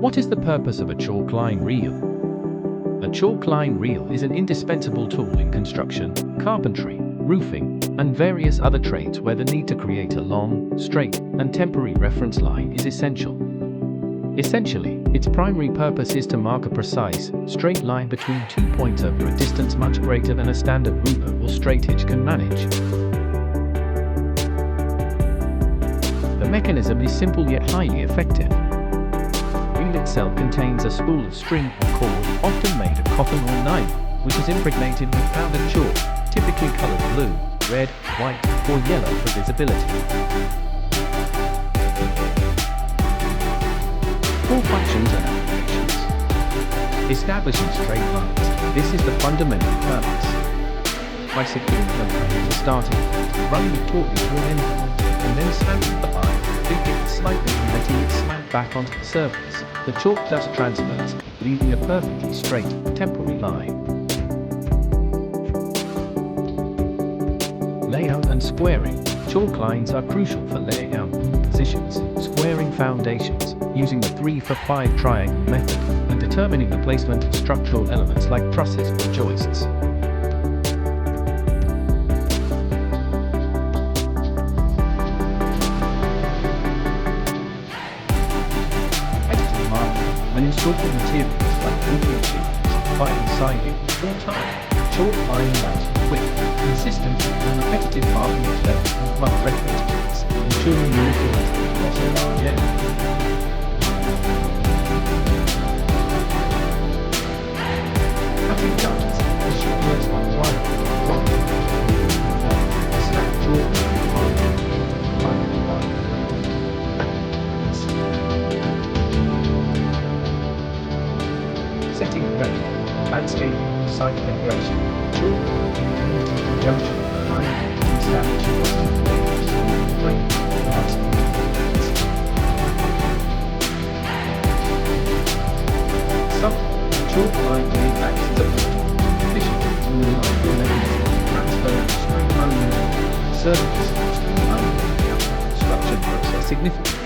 What is the purpose of a chalk line reel? A chalk line reel is an indispensable tool in construction, carpentry, roofing, and various other trades where the need to create a long, straight, and temporary reference line is essential. Essentially, its primary purpose is to mark a precise, straight line between 2 points over a distance much greater than a standard ruler or straightedge can manage. The mechanism is simple yet highly effective. The reel itself contains a spool of string or cord, often made of cotton or nylon, which is impregnated with powdered chalk, typically colored blue, red, white, or yellow for visibility. Core functions and applications. Establishing straight lines. This is the fundamental purpose. By securing the line for starting, running it tautly to an end point, and then slapping the line, flipping it slightly and letting it slam back onto the surface, the chalk dust transfers, leaving a perfectly straight, temporary line. Layout and squaring. Chalk lines are crucial for laying out positions, squaring foundations, using the 3-for-5 triangle method, and determining the placement of structural elements like trusses or joists. When installing materials like roofing sheets, vinyl siding, or tile, chalk line lines are quick, consistent, and repetitive marking of levels and rough references, ensuring uniformity across a large area. Cutting gutters, issue words like wire, snap chalk, setting ground, landscaping, site decoration, chalk, conjunction, line, establishing layers, frame, some chalk line may act as a efficient and reliable mechanism to transfer streamlining surface, streamlining the construction process significantly.